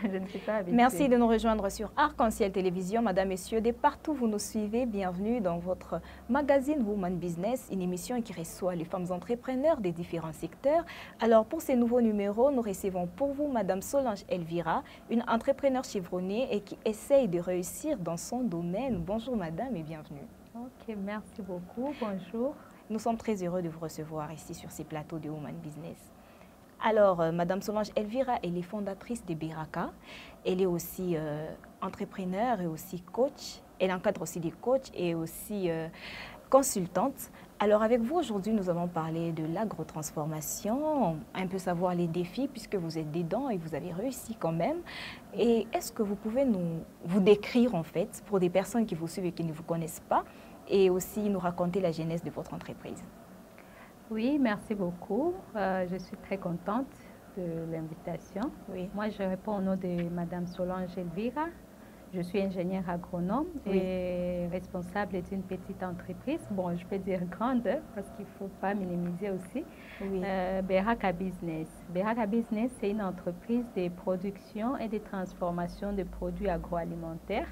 Je ne suis pas habituée. Merci de nous rejoindre sur Arc-en-Ciel Télévision. Madame, Messieurs, de partout vous nous suivez, bienvenue dans votre magazine Woman Business, une émission qui reçoit les femmes entrepreneurs des différents secteurs. Alors, pour ces nouveaux numéros, nous recevons pour vous Madame Solange Elvira, une entrepreneure chevronnée et qui essaye de réussir dans son domaine. Bonjour Madame et bienvenue. Ok, merci beaucoup. Bonjour. Nous sommes très heureux de vous recevoir ici sur ces plateaux de Woman Business. Alors, Madame Solange Elvira, elle est fondatrice de Beraka. Elle est aussi entrepreneur et aussi coach. Elle encadre aussi des coachs et aussi consultante. Alors, avec vous, aujourd'hui, nous allons parler de l'agrotransformation, un peu savoir les défis puisque vous êtes dedans et vous avez réussi quand même. Et est-ce que vous pouvez vous décrire, en fait, pour des personnes qui vous suivent et qui ne vous connaissent pas, et aussi nous raconter la genèse de votre entreprise? Oui, merci beaucoup. Je suis très contente de l'invitation. Oui. Moi, je réponds au nom de Madame Solange Elvira. Je suis ingénieure agronome et responsable d'une petite entreprise. Bon, je peux dire grande parce qu'il ne faut pas minimiser aussi. Oui. Beraka Business. Beraka Business, c'est une entreprise de production et de transformation de produits agroalimentaires.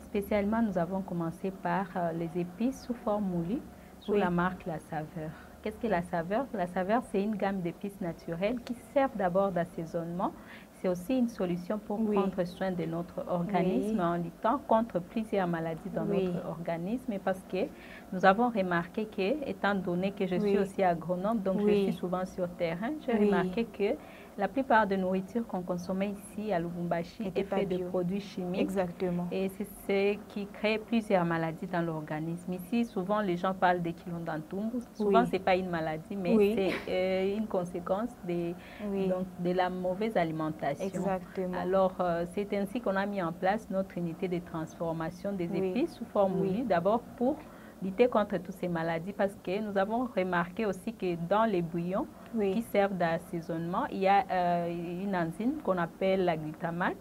Spécialement, nous avons commencé par les épices sous forme moulue, sous la marque La Saveur. Qu'est-ce que la saveur? La saveur, c'est une gamme d'épices naturelles qui servent d'abord d'assaisonnement. C'est aussi une solution pour prendre soin de notre organisme en luttant contre plusieurs maladies dans notre organisme. Et parce que nous avons remarqué que, étant donné que je suis aussi agronome, donc je suis souvent sur terrain, j'ai remarqué que la plupart de nourriture qu'on consommait ici à Lubumbashi est faite de produits chimiques. Exactement. Et c'est ce qui crée plusieurs maladies dans l'organisme. Ici, souvent, les gens parlent de Kilondantumbu. Souvent, ce n'est pas une maladie, mais c'est une conséquence donc, de la mauvaise alimentation. Exactement. Alors, c'est ainsi qu'on a mis en place notre unité de transformation des épices sous forme moulue, d'abord pour lutter contre toutes ces maladies, parce que nous avons remarqué aussi que dans les bouillons qui servent d'assaisonnement, il y a une enzyme qu'on appelle la glutamate.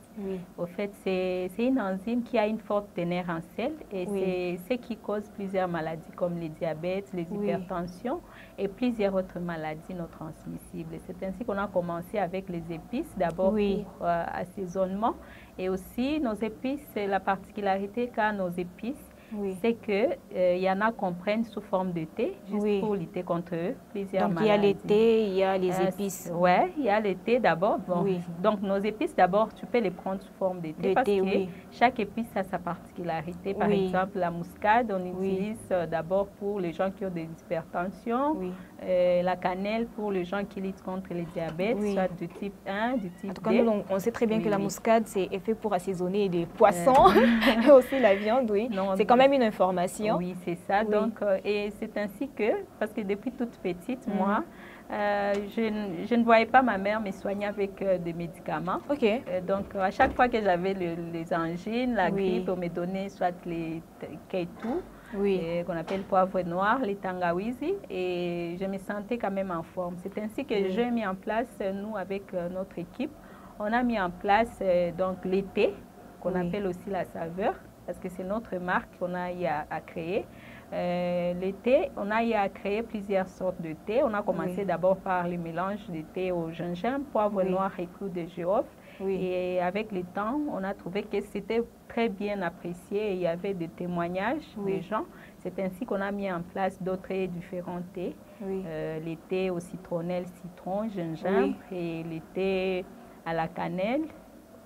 Au fait, c'est une enzyme qui a une forte teneur en sel et c'est ce qui cause plusieurs maladies comme les diabètes, les hypertensions et plusieurs autres maladies non transmissibles. C'est ainsi qu'on a commencé avec les épices, d'abord pour assaisonnement, et aussi nos épices, la particularité qu'a nos épices, c'est qu'il y en a qu'on prenne sous forme de thé, juste pour lutter contre plusieurs maladies. Donc, il y a les thés, il y a les épices. Oui, il y a les thés d'abord. Bon. Donc, nos épices, d'abord, tu peux les prendre sous forme de thé parce que chaque épice a sa particularité. Par exemple, la muscade, on utilise d'abord pour les gens qui ont des hypertensions. La cannelle pour les gens qui luttent contre les diabètes, soit du type 1, du type 2. En tout cas, nous, on sait très bien que la muscade, c'est fait pour assaisonner des poissons et aussi la viande, c'est quand même une information. Oui, c'est ça. Donc, et c'est ainsi que, parce que depuis toute petite, moi, je ne voyais pas ma mère me soigner avec des médicaments. Donc, à chaque fois que j'avais les angines, la grippe, on me donnait soit les keitou, qu'on appelle poivre noir, les tangawizi, et je me sentais quand même en forme. C'est ainsi que j'ai mis en place, nous, avec notre équipe, on a mis en place donc l'été, qu'on appelle aussi la saveur, parce que c'est notre marque qu'on a eu à créer. L'été, on a eu à créer plusieurs sortes de thé. On a commencé d'abord par le mélange de thé au gingembre, poivre noir et clou de girofle. Et avec le temps, on a trouvé que c'était très bien apprécié et il y avait des témoignages des gens. C'est ainsi qu'on a mis en place d'autres différents thés. Les thés au citronnelle, citron, gingembre et les thés à la cannelle.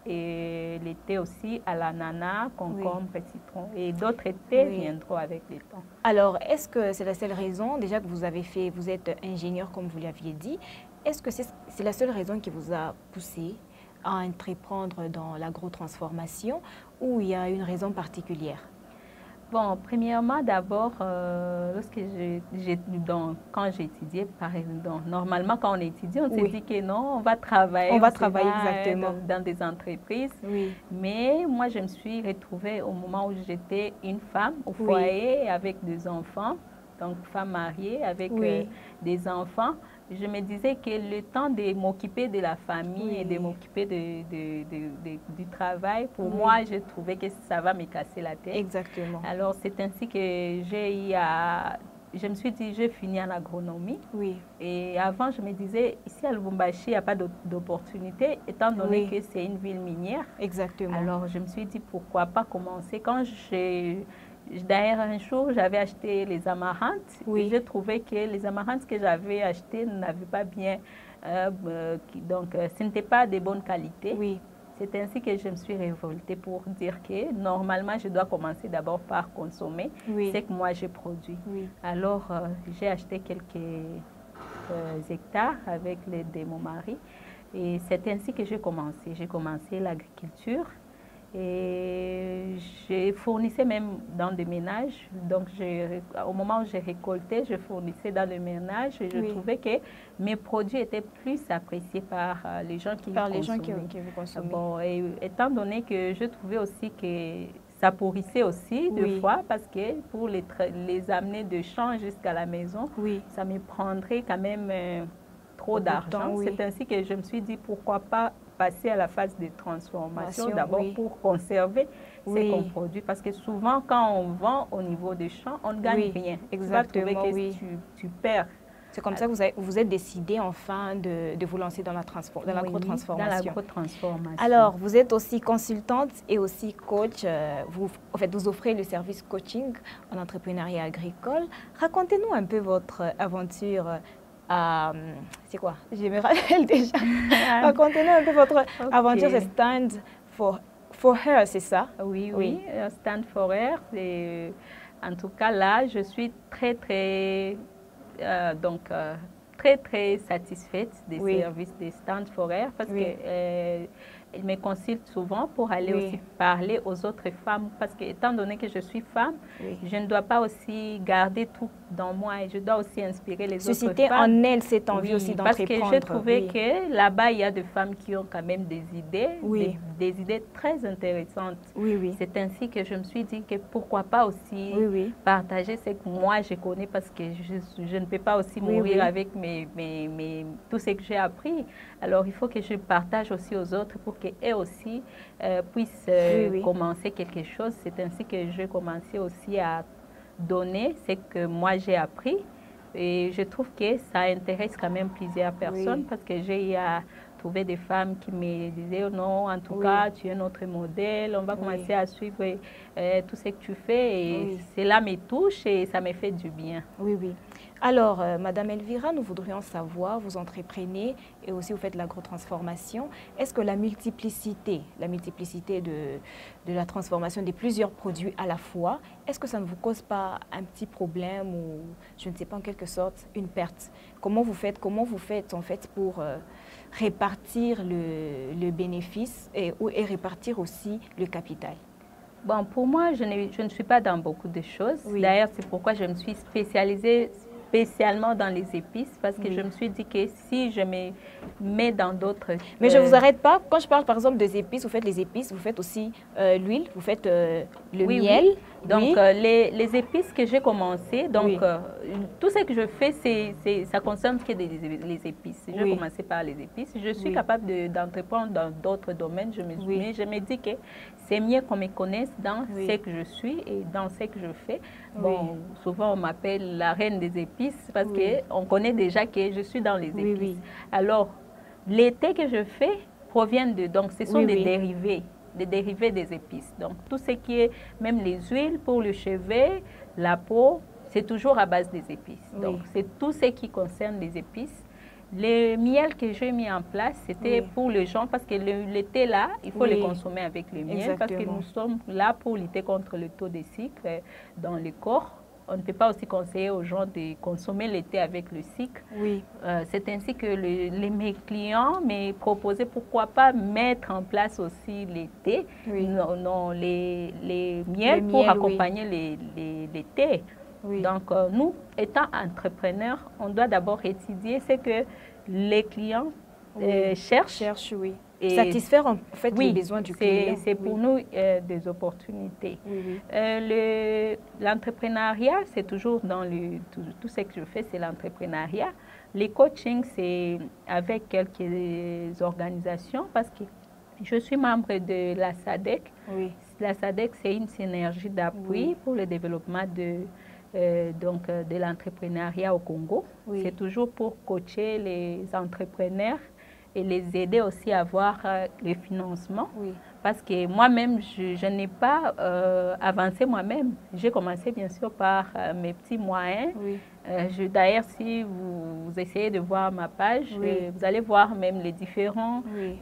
Et les thés aussi à l'ananas, concombre et citron. Et d'autres thés viendront avec le temps. Alors, est-ce que c'est la seule raison, déjà que vous avez fait, vous êtes ingénieur comme vous l'aviez dit, est-ce que c'est la seule raison qui vous a poussé à entreprendre dans l'agrotransformation ou il y a une raison particulière? Bon, premièrement, d'abord, quand j'ai étudié, normalement, quand on étudie, on se dit que non, on va travailler. On va travailler exactement dans des entreprises. Mais moi, je me suis retrouvée au moment où j'étais une femme au foyer avec des enfants, donc femme mariée avec des enfants. Je me disais que le temps de m'occuper de la famille et de m'occuper du travail, pour moi, je trouvais que ça va me casser la tête. Exactement. Alors, c'est ainsi que j'ai eu à je me suis dit, je finis en agronomie. Oui. Et avant, je me disais, ici à Lubumbashi, il n'y a pas d'opportunité, étant donné que c'est une ville minière. Exactement. Alors, je me suis dit, pourquoi pas commencer. D'ailleurs, un jour, j'avais acheté les amarantes. Et j'ai trouvé que les amarantes que j'avais achetées n'avaient pas bien... ce n'était pas de bonne qualité. Oui. C'est ainsi que je me suis révoltée pour dire que normalement, je dois commencer d'abord par consommer ce que moi j'ai produit. Oui. Alors, j'ai acheté quelques hectares avec l'aide de mon mari. Et c'est ainsi que j'ai commencé. J'ai commencé l'agriculture et je fournissais même dans des ménages. Donc, au moment où j'ai récolté, je fournissais dans le ménage et je trouvais que mes produits étaient plus appréciés par les gens qui vous consommaient. Bon, et étant donné que je trouvais aussi que ça pourrissait aussi deux fois parce que pour les amener de champ jusqu'à la maison, ça me prendrait quand même trop d'argent. C'est ainsi que je me suis dit pourquoi pas passer à la phase de transformation d'abord pour conserver ce qu'on produit. Parce que souvent, quand on vend au niveau des champs, on ne gagne rien. Exactement, tu vas trouver que tu perds. C'est comme ça que vous êtes décidé enfin de vous lancer dans l'agrotransformation. Dans l'agrotransformation. Alors, vous êtes aussi consultante et aussi coach. Vous offrez le service coaching en entrepreneuriat agricole. Racontez-nous un peu votre aventure. C'est quoi? Je me rappelle déjà. Racontez-nous un peu votre aventure. C'est Stand for Her, c'est ça? Oui. Stand for Her. En tout cas, là, je suis très satisfaite des services de Stand for Her parce que ils me consultent souvent pour aller aussi parler aux autres femmes parce que étant donné que je suis femme, je ne dois pas aussi garder tout dans moi et je dois aussi inspirer les autres femmes. Susciter en elles cette envie aussi d'entreprendre. Parce que j'ai trouvé que là-bas, il y a des femmes qui ont quand même des idées, des idées très intéressantes. C'est ainsi que je me suis dit que pourquoi pas aussi partager ce que moi je connais parce que je ne peux pas aussi mourir avec tout ce que j'ai appris. Alors, il faut que je partage aussi aux autres pour qu'elles aussi puissent commencer quelque chose. C'est ainsi que j'ai commencé aussi à donner ce que moi j'ai appris. Et je trouve que ça intéresse quand même plusieurs personnes parce que j'ai trouvé des femmes qui me disaient non, en tout cas, tu es notre modèle, on va commencer à suivre tout ce que tu fais. Et cela me touche et ça me fait du bien. Alors, Madame Elvira, nous voudrions savoir, vous entreprenez et aussi vous faites l'agrotransformation. Est-ce que la multiplicité de la transformation de plusieurs produits à la fois, est-ce que ça ne vous cause pas un petit problème ou, je ne sais pas, en quelque sorte, une perte? Comment vous faites en fait pour répartir le bénéfice et répartir aussi le capital? Bon, pour moi, je ne suis pas dans beaucoup de choses. D'ailleurs, c'est pourquoi je me suis spécialisée spécialement dans les épices parce que je me suis dit que si je me mets dans d'autres... Mais je ne vous arrête pas. Quand je parle par exemple des épices, vous faites les épices, vous faites aussi l'huile, vous faites le miel. Donc, les épices que j'ai commencé, donc tout ce que je fais, ça concerne que les épices. Je vais commencer par les épices. Je suis capable d'entreprendre dans d'autres domaines. Mais je me dis que c'est mieux qu'on me connaisse dans ce que je suis et dans ce que je fais. Bon, souvent on m'appelle la reine des épices parce qu'on connaît déjà que je suis dans les épices. Alors, les thés que je fais proviennent de... Donc, ce sont des dérivés des épices. Donc, tout ce qui est, même les huiles pour le cheveu, la peau, c'est toujours à base des épices. Donc, c'est tout ce qui concerne les épices. Le miel que j'ai mis en place, c'était pour les gens, parce que le thé là, il faut le consommer avec le miel, parce que nous sommes là pour lutter contre le taux de sucre dans le corps. On ne peut pas aussi conseiller aux gens de consommer le thé avec le sucre. C'est ainsi que mes clients m'ont proposé pourquoi pas mettre en place aussi les thés, les miels pour accompagner les thés. Donc, nous, étant entrepreneurs, on doit d'abord étudier ce que les clients cherchent. Et satisfaire en fait les besoins du client. C'est pour nous des opportunités. L'entrepreneuriat, c'est toujours dans tout ce que je fais, c'est l'entrepreneuriat. Les coachings, c'est avec quelques organisations parce que je suis membre de la SADC. La SADC, c'est une synergie d'appui pour le développement de l'entrepreneuriat au Congo. Oui. C'est toujours pour coacher les entrepreneurs et les aider aussi à avoir le financement. Oui. Parce que moi-même, je n'ai pas avancé moi-même. J'ai commencé bien sûr par mes petits moyens. Oui. D'ailleurs, si vous essayez de voir ma page, oui. Vous allez voir même les différents oui.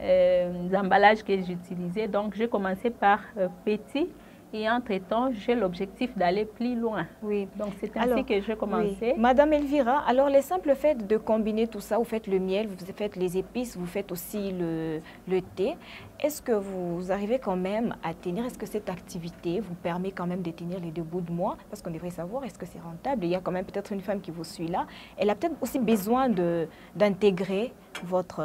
emballages que j'utilisais. Donc, j'ai commencé par petit. Et entre-temps, j'ai l'objectif d'aller plus loin. Oui. Donc, c'est ainsi que j'ai commencé. Oui. Madame Elvira, alors le simple fait de combiner tout ça, vous faites le miel, vous faites les épices, vous faites aussi le thé. Est-ce que vous arrivez quand même à tenir, est-ce que cette activité vous permet quand même de tenir les 2 bouts de mois? Parce qu'on devrait savoir, est-ce que c'est rentable? Il y a quand même peut-être une femme qui vous suit là. Elle a peut-être aussi besoin d'intégrer votre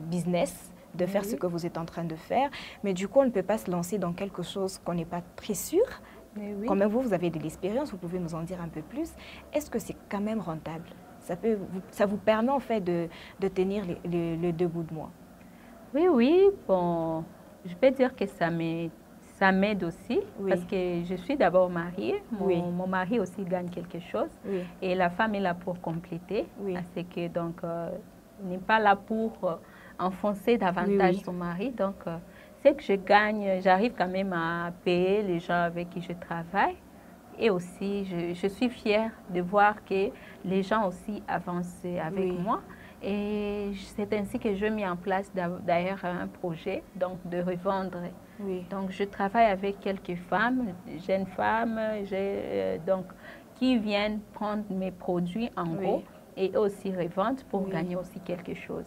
business, de faire ce que vous êtes en train de faire. Mais du coup, on ne peut pas se lancer dans quelque chose qu'on n'est pas très sûr. Oui. Quand même, vous avez de l'expérience, vous pouvez nous en dire un peu plus. Est-ce que c'est quand même rentable? Ça vous permet en fait de tenir les 2 bouts de mois? Oui. Bon, je peux dire que ça m'aide aussi. Oui. Parce que je suis d'abord mariée. Oui. Mon mari aussi gagne quelque chose. Oui. Et la femme est là pour compléter. Oui. C'est que donc, on n'est pas là pour enfoncer davantage son mari. Donc, ce que je gagne, j'arrive quand même à payer les gens avec qui je travaille. Et aussi, je suis fière de voir que les gens aussi avancent avec moi. Et c'est ainsi que je mets en place d'ailleurs un projet donc de revendre. Oui. Donc, je travaille avec quelques femmes, jeunes femmes, donc, qui viennent prendre mes produits en gros. Et aussi revendre pour gagner aussi quelque chose.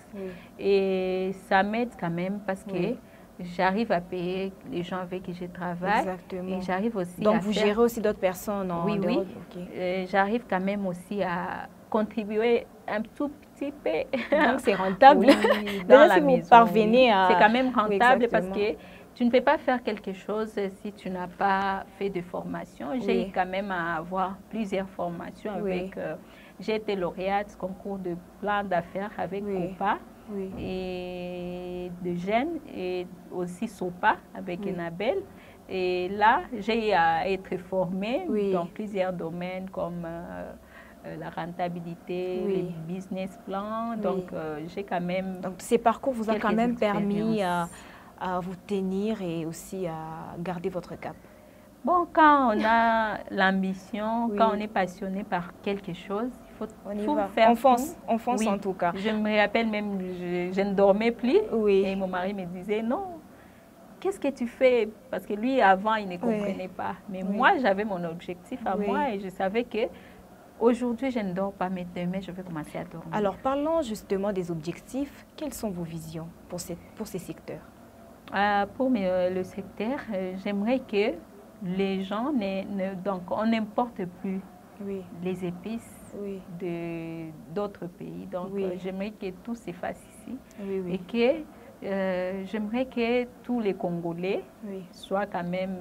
Et ça m'aide quand même parce que j'arrive à payer les gens avec qui je travaille. Exactement. Et j'arrive aussi donc vous gérez aussi d'autres personnes en Oui. Okay. J'arrive quand même aussi à contribuer un tout petit peu. Donc c'est rentable. Dans la maison. Vous parvenez à... C'est quand même rentable parce que tu ne peux pas faire quelque chose si tu n'as pas fait de formation. J'ai eu quand même à avoir plusieurs formations avec... j'ai été lauréate concours de plan d'affaires avec COPA et de Gênes et aussi SOPA avec Enabel. Et là, j'ai à être formée dans plusieurs domaines comme la rentabilité, les business plans. Donc, j'ai quand même... Donc, ces parcours vous ont quand même permis à vous tenir et aussi à garder votre cap. Bon, quand on a l'ambition, quand on est passionné par quelque chose, il faut tout faire. On fonce en tout cas. Je me rappelle même, je ne dormais plus et mon mari me disait non, qu'est-ce que tu fais? Parce que lui, avant, il ne comprenait pas. Mais moi, j'avais mon objectif à moi et je savais que aujourd'hui, je ne dors pas, mais demain, je vais commencer à dormir. Alors, parlons justement des objectifs. Quelles sont vos visions pour ces secteurs? Pour le secteur, j'aimerais que les gens, donc on n'importe plus les épices d'autres pays. Donc, j'aimerais que tout s'efface ici et que j'aimerais que tous les Congolais soient quand même...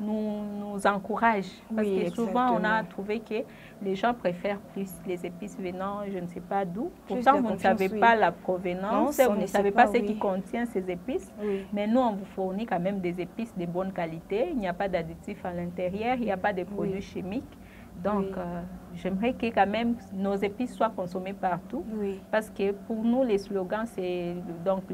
nous encouragent. Parce que souvent, on a trouvé que les gens préfèrent plus les épices venant, je ne sais pas d'où. Pourtant, vous ne savez pas la provenance, vous ne savez pas ce qui contient ces épices. Mais nous, on vous fournit quand même des épices de bonne qualité. Il n'y a pas d'additifs à l'intérieur, il n'y a pas de produits chimiques. Donc, j'aimerais que quand même nos épices soient consommées partout. Parce que pour nous, les slogans, c'est donc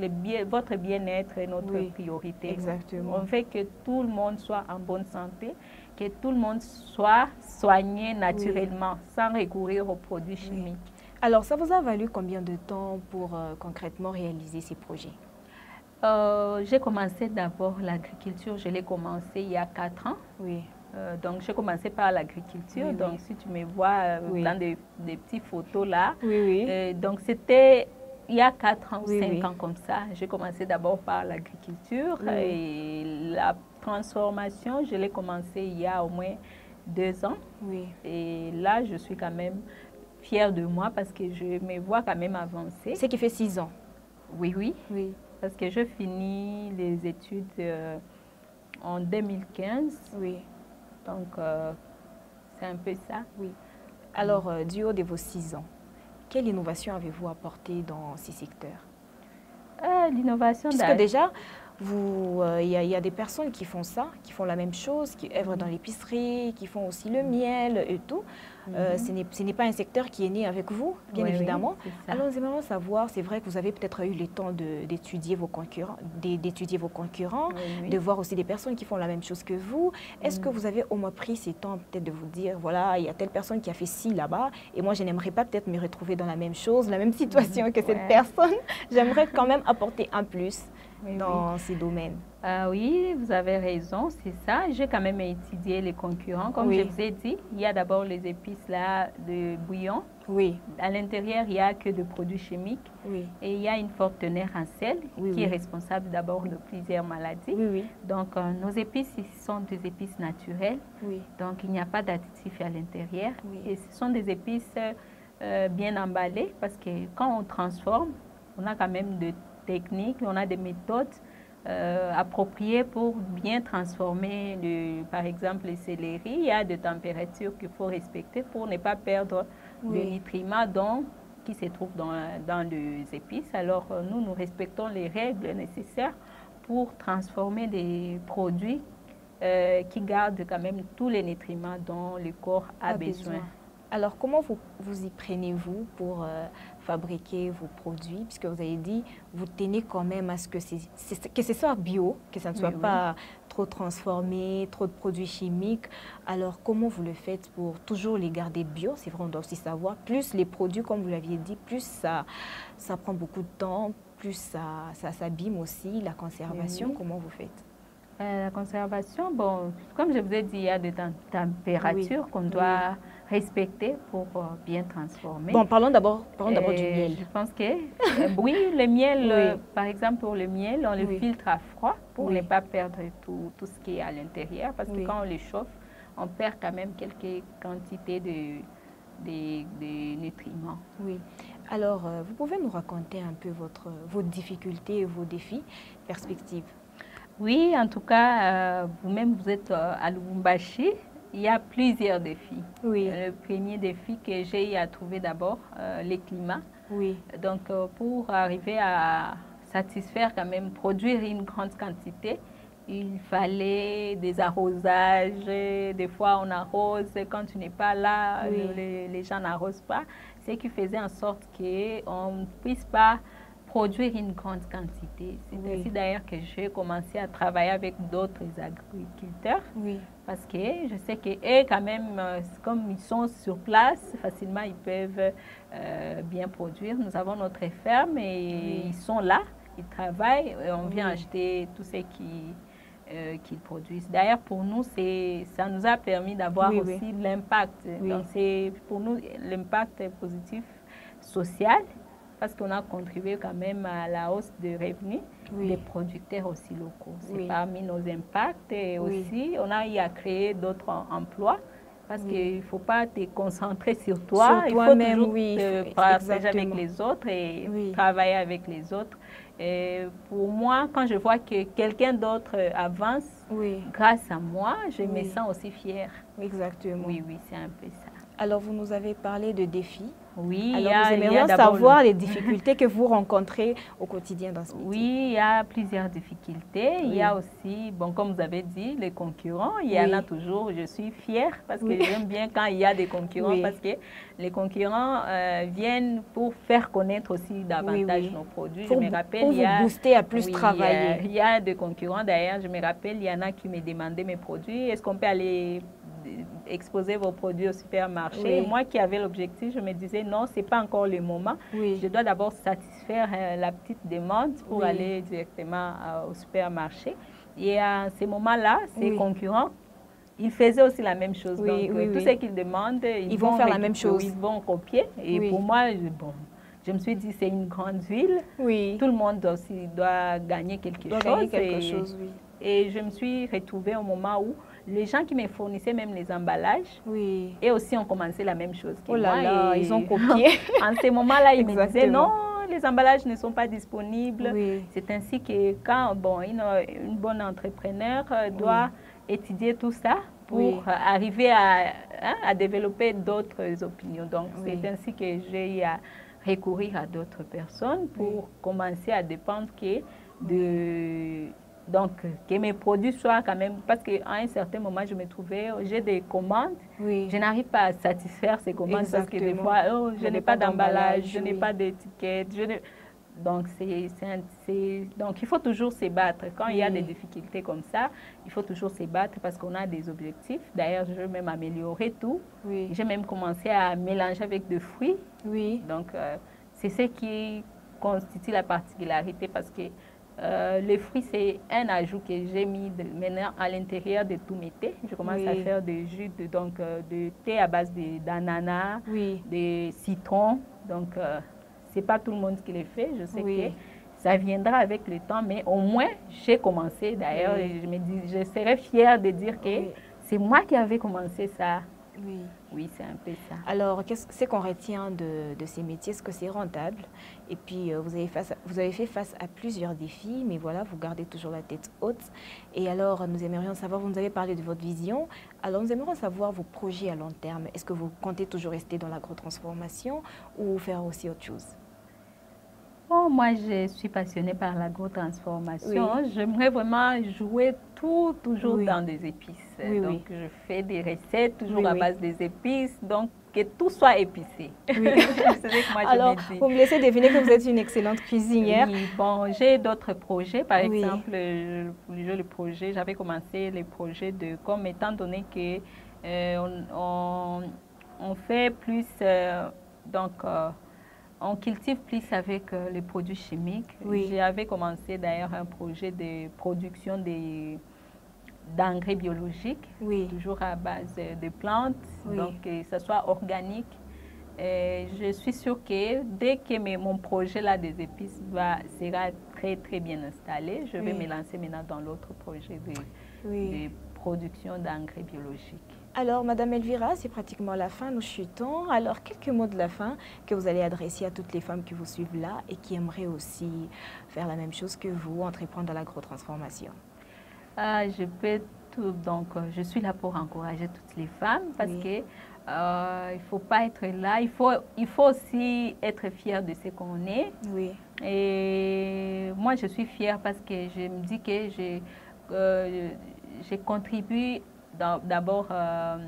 votre bien-être est notre priorité. Exactement. On veut que tout le monde soit en bonne santé, que tout le monde soit soigné naturellement, sans recourir aux produits chimiques. Alors, ça vous a valu combien de temps pour concrètement réaliser ces projets? J'ai commencé d'abord l'agriculture, je l'ai commencé il y a 4 ans. Donc, j'ai commencé par l'agriculture. Donc, si tu me vois dans des petites photos là, donc c'était il y a 4 ans ou 5 ans comme ça. J'ai commencé d'abord par l'agriculture et la transformation, je l'ai commencé il y a au moins 2 ans. Et là, je suis quand même fière de moi parce que je me vois quand même avancer. Ce qui fait 6 ans. Oui. Parce que je finis les études en 2015. Donc, c'est un peu ça. Alors, du haut de vos 6 ans, quelle innovation avez-vous apportée dans ces secteurs? l'innovation. Puisque déjà, il y a des personnes qui font ça, qui font la même chose, qui œuvrent dans l'épicerie, qui font aussi le miel et tout. Ce n'est pas un secteur qui est né avec vous, bien évidemment. Oui, alors, nous aimerions savoir, c'est vrai que vous avez peut-être eu le temps d'étudier vos concurrents, de voir aussi des personnes qui font la même chose que vous. Est-ce que vous avez au moins pris ce temps peut-être de vous dire, voilà, il y a telle personne qui a fait ci là-bas, et moi, je n'aimerais pas peut-être me retrouver dans la même chose, la même situation que cette personne. J'aimerais quand même apporter un plus dans ces domaines. Oui, vous avez raison, c'est ça. J'ai quand même étudié les concurrents. Comme je vous ai dit, il y a d'abord les épices là de bouillon. Oui. À l'intérieur, il n'y a que de produits chimiques. Oui. Et il y a une forte teneur en sel qui est responsable d'abord de plusieurs maladies. Donc, nos épices, ce sont des épices naturelles. Donc, il n'y a pas d'additifs à l'intérieur. Et ce sont des épices bien emballées parce que quand on transforme, on a quand même des techniques, on a des méthodes appropriées pour bien transformer, par exemple, les céleri. Il y a des températures qu'il faut respecter pour ne pas perdre les nutriments qui se trouvent dans les épices. Alors, nous respectons les règles nécessaires pour transformer des produits qui gardent quand même tous les nutriments dont le corps a besoin. Alors, comment vous y prenez-vous pour fabriquer vos produits? Puisque vous avez dit, vous tenez quand même à ce que ce soit bio, que ça ne soit pas trop transformé, trop de produits chimiques. Alors, comment vous le faites pour toujours les garder bio? C'est vrai, on doit aussi savoir. Plus les produits, comme vous l'aviez dit, plus ça prend beaucoup de temps, plus ça s'abîme aussi. La conservation, comment vous faites? La conservation, bon, comme je vous ai dit, il y a des températures qu'on doit respecter pour bien transformer. Bon, parlons d'abord du miel. Je pense que, oui, le miel, par exemple, pour le miel, on le filtre à froid pour ne pas perdre tout ce qui est à l'intérieur. Parce que quand on le chauffe, on perd quand même quelques quantités de nutriments. Oui. Alors, vous pouvez nous raconter un peu vos difficultés et vos défis, perspectives? Oui, en tout cas, vous-même, vous êtes à Lubumbashi. Il y a plusieurs défis. Le premier défi que j'ai à trouver d'abord, le climat. Donc, pour arriver à satisfaire quand même, produire une grande quantité, il fallait des arrosages. Des fois, on arrose. Quand tu n'es pas là, les gens n'arrosent pas. Ce qui faisait en sorte qu'on ne puisse pas produire une grande quantité. C'est ainsi d'ailleurs que j'ai commencé à travailler avec d'autres agriculteurs. Parce que je sais qu'eux, quand même, comme ils sont sur place, facilement, ils peuvent bien produire. Nous avons notre ferme et ils sont là, ils travaillent et on vient acheter tout ce qu'ils produisent. D'ailleurs, pour nous, ça nous a permis d'avoir aussi l'impact. Donc, c'est pour nous l'impact positif social. Parce qu'on a contribué quand même à la hausse de revenus des producteurs aussi locaux. C'est parmi nos impacts et aussi on a eu à créer d'autres emplois parce qu'il ne faut pas te concentrer sur toi, il faut toujours te partager avec les autres et travailler avec les autres. Et pour moi, quand je vois que quelqu'un d'autre avance grâce à moi, je me sens aussi fière. Exactement. Oui, c'est un peu ça. Alors, vous nous avez parlé de défis. Oui, alors nous aimerions savoir les difficultés que vous rencontrez au quotidien dans ce métier. Oui, il y a plusieurs difficultés. Il y a aussi, bon, comme vous avez dit, les concurrents. Il y en a toujours. Je suis fière parce que j'aime bien quand il y a des concurrents parce que les concurrents viennent pour faire connaître aussi davantage nos produits. Je me rappelle, pour vous booster à plus travailler. Il y a des concurrents d'ailleurs. Je me rappelle, il y en a qui me demandaient mes produits. Est-ce qu'on peut aller exposer vos produits au supermarché? Moi qui avais l'objectif, je me disais non, ce n'est pas encore le moment. Je dois d'abord satisfaire la petite demande pour aller directement au supermarché. Et à ce moment-là, ces concurrents, ils faisaient aussi la même chose. Donc, tout ce qu'ils demandent, ils vont faire la même chose. Ils vont copier. Et pour moi, je me suis dit, c'est une grande ville. Tout le monde aussi doit gagner quelque chose. Et je me suis retrouvée au moment où les gens qui me fournissaient même les emballages, et aussi ont commencé la même chose que moi. Ils ont copié. En ce moment-là, ils me disaient non, les emballages ne sont pas disponibles. C'est ainsi que quand une bonne entrepreneur doit étudier tout ça pour arriver à développer d'autres opinions. Donc, c'est ainsi que j'ai eu à recourir à d'autres personnes pour commencer à dépendre donc, que mes produits soient quand même, parce qu'à un certain moment, je me trouvais, j'ai des commandes, je n'arrive pas à satisfaire ces commandes parce que des fois, je n'ai pas d'emballage, je n'ai pas d'étiquette, donc, donc, il faut toujours se battre. Quand il y a des difficultés comme ça, il faut toujours se battre parce qu'on a des objectifs. D'ailleurs, je veux même améliorer tout. J'ai même commencé à mélanger avec des fruits. Donc, c'est ce qui constitue la particularité parce que les fruits, c'est un ajout que j'ai mis maintenant à l'intérieur de tous mes thés. Je commence à faire des jus de thé à base d'ananas, de citron. Donc, ce n'est pas tout le monde qui le fait. Je sais que ça viendra avec le temps, mais au moins, j'ai commencé. D'ailleurs, je me dis, je serais fière de dire que c'est moi qui avais commencé ça. Oui, c'est un peu ça. Alors, qu'est-ce qu'on retient de ces métiers? Est-ce que c'est rentable? Et puis, vous avez fait face à plusieurs défis, mais voilà, vous gardez toujours la tête haute. Et alors, nous aimerions savoir, vous nous avez parlé de votre vision. Alors, nous aimerions savoir vos projets à long terme. Est-ce que vous comptez toujours rester dans l'agrotransformation ou faire aussi autre chose? Oh, moi, je suis passionnée par l'agrotransformation. J'aimerais vraiment jouer toujours dans des épices. Donc, je fais des recettes toujours à base des épices. Donc, que tout soit épicé. C'est ce que moi, alors, je me dis. Vous me laissez deviner que vous êtes une excellente cuisinière. Oui, bon, j'ai d'autres projets. Par exemple, le projet, j'avais commencé les projets comme étant donné que on fait plus, on cultive plus avec les produits chimiques. J'avais commencé d'ailleurs un projet de production d'engrais biologiques, toujours à base de plantes, donc que ce soit organique. Je suis sûre que dès que mon projet là des épices sera très très bien installé, je vais me lancer maintenant dans l'autre projet de production d'engrais biologiques. Alors, Madame Elvira, c'est pratiquement la fin, nous chutons. Alors, quelques mots de la fin que vous allez adresser à toutes les femmes qui vous suivent là et qui aimeraient aussi faire la même chose que vous, entreprendre dans l'agrotransformation. Je suis là pour encourager toutes les femmes parce que il faut pas être là, il faut aussi être fier de ce qu'on est. Et moi, je suis fière parce que je me dis que j'ai contribué d'abord à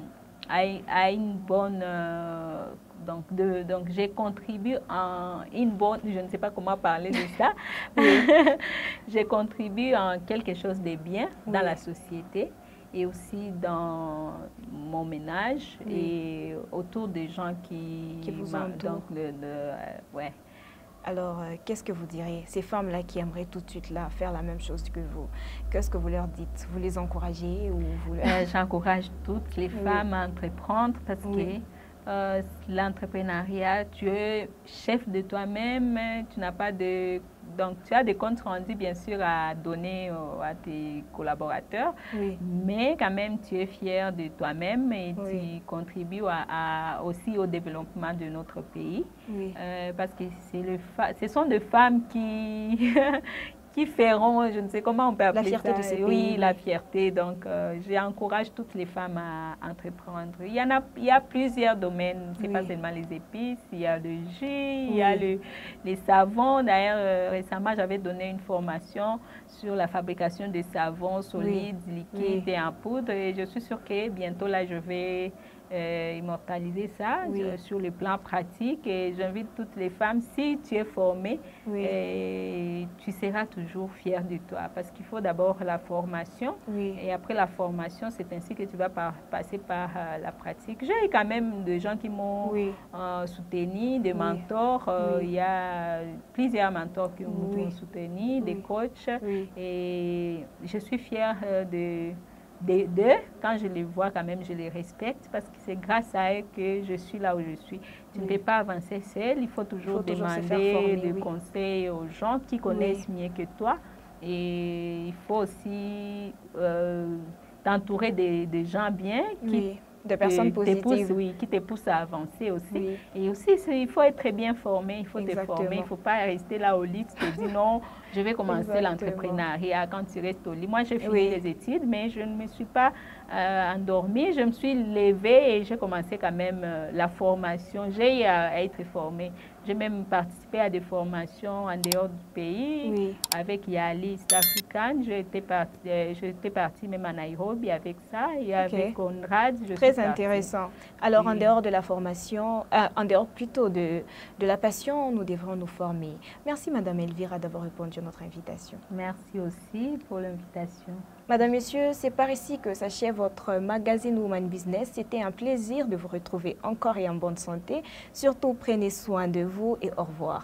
une bonne... donc j'ai contribué à une bonne... Je ne sais pas comment parler de ça. J'ai contribué à quelque chose de bien dans la société et aussi dans mon ménage et autour des gens qui vous entourent. Alors, qu'est-ce que vous diriez, ces femmes-là qui aimeraient tout de suite là, faire la même chose que vous, qu'est-ce que vous leur dites? Vous les encouragez ou vous... J'encourage toutes les femmes à entreprendre parce que l'entrepreneuriat, tu es chef de toi-même, tu n'as pas de... Donc, tu as des comptes rendus, bien sûr, à donner à tes collaborateurs, mais quand même, tu es fier de toi-même et tu contribues aussi au développement de notre pays. Parce que ce sont des femmes qui, qui feront, je ne sais comment on peut appeler ça. La fierté de ces pays. La fierté. Donc, j'encourage toutes les femmes à entreprendre. Il y a plusieurs domaines. Ce n'est pas seulement les épices. Il y a le jus, il y a les savons. D'ailleurs, récemment, j'avais donné une formation sur la fabrication des savons solides, liquides et en poudre. Et je suis sûre que bientôt, là, je vais immortaliser ça sur le plan pratique. Et j'invite toutes les femmes, si tu es formée, tu seras toujours fière de toi. Parce qu'il faut d'abord la formation. Et après la formation, c'est ainsi que tu vas passer par la pratique. J'ai quand même des gens qui m'ont soutenu, des mentors. Il y a plusieurs mentors qui m'ont soutenu, des coachs. Et je suis fière d'eux. Quand je les vois, quand même, je les respecte parce que c'est grâce à eux que je suis là où je suis. Tu ne peux pas avancer seul, il faut toujours demander des conseils aux gens qui connaissent mieux que toi. Et il faut aussi t'entourer des gens bien qui de personnes positives. Qui te poussent à avancer aussi. Et aussi, il faut être bien formé, il faut te former, il ne faut pas rester là au lit, tu te dis non, je vais commencer l'entrepreneuriat quand tu restes au lit. Moi, j'ai fini les études, mais je ne me suis pas endormie, je me suis levée et j'ai commencé quand même la formation. J'ai à être formée. J'ai même participé à des formations en dehors du pays avec Yali East African. J'étais partie même à Nairobi avec ça et avec Conrad. Très intéressant. Alors, en dehors de la formation, en dehors plutôt de la passion, nous devrons nous former. Merci, Madame Elvira, d'avoir répondu à notre invitation. Merci aussi pour l'invitation. Madame, Monsieur, c'est par ici que s'achève votre magazine Woman Business. C'était un plaisir de vous retrouver encore et en bonne santé. Surtout, prenez soin de vous et au revoir.